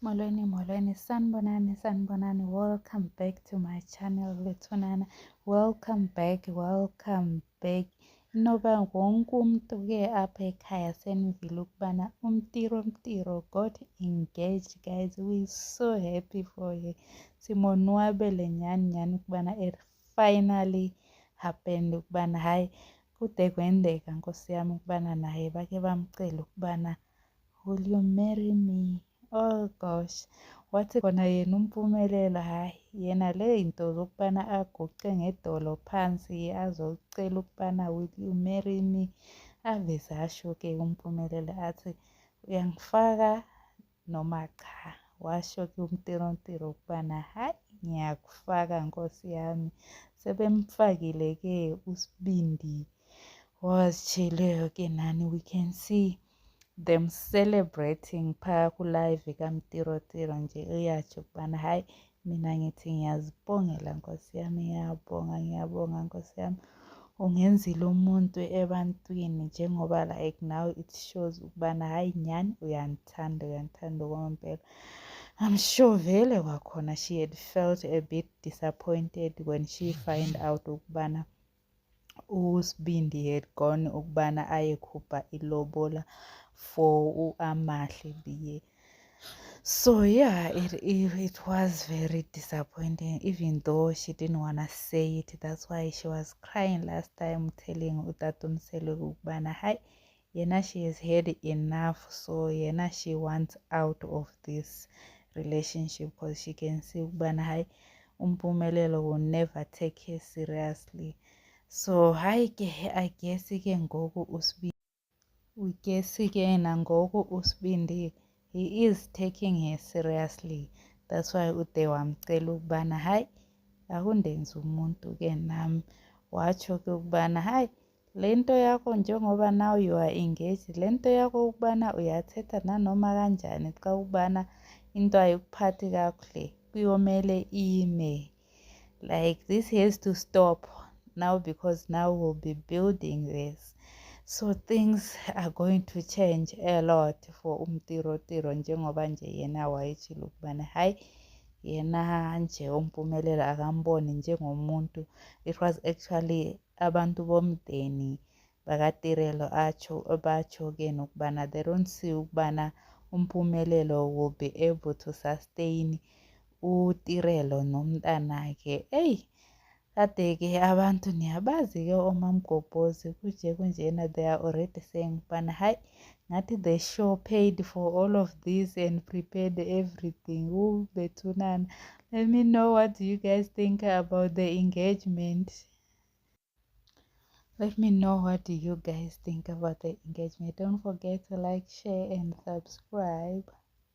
Molweni, sanibonani, welcome back to my channel Lethunana. Welcome back. Inoba wonke umuntu ke apha ekhaya senivile ukubana umtiro got engaged, guys. We so happy for you. Simonwabele nyani ukubana it finally happened, ukubana hayi kude kwendeka nkosi yami ukubana naye bake bamcela ukubana will you marry me? Oh gosh, wathi khona yena umpumelelo, hayi yena le into zokubana aguqe ngedolo phansi azocela ukubana will you marry me, aveze asho ke umpumelelo athi uyangifaka noma cha. Washo ke umtirontiro ukubana hayi ngiyakufaka nkosi yami. Sebemfakile ke uSibindi wazitshileyo ke nani, we can see them celebrating phaya ku-live kamtirotiro nje uyatsho ukubana hayi mina ngithi ngiyazibongela nkosi yami, ngiyabonga nkosi yami, ungenzile umuntu ebantwini njengoba like now it shows ukubana hayi nyani uyandithanda okwempela. I'm sure vele kwakhona she had felt a bit disappointed when she find out ukubana uSibindi had gone ukubana ayekhupha ilobola for uAmahle Biye. So yeah, it was very disappointing, even though she didn't want to say it. That's why she was crying last time, telling utatumselo ukubana hayi yena she has had enough, so yena she wants out of this relationship because she can see ukubana hayi umpumelelo will never take her seriously. So hayi ke I guess ke ngoku uSibindi he is taking her seriously. That's why ude wamcela ukubana hayi akundenze umuntu ke nami. Watsho ke ukubana hayi lento yakho njengoba now you are engaged, lento yakho ukubana uyathetha nanoma kanjani xa ukubana into ayikuphathi kakuhle kuyomele ime. Like this has to stop now, because now we'll be building this, so things are going to change a lot for umtirotiro njengoba nje yena wayetshilo ukubana hayi yena nje umpumelelo akamboni njengomuntu. It was actually abantu bomndeni bakaTirelo batsho ke nokubana they don't see ukubana umpumelelo will be able to sustain uTirelo nomntanakhe. Kade ke abantu niyabazi ke omamgobhozi kuje kunjena, they are already saying ubana hayi ngathi the show paid for all of this and prepared everything. Bethunana, let me know what you guys think about the engagement. Let me know what do you guys think about the engagement. Don't forget to like, share and subscribe.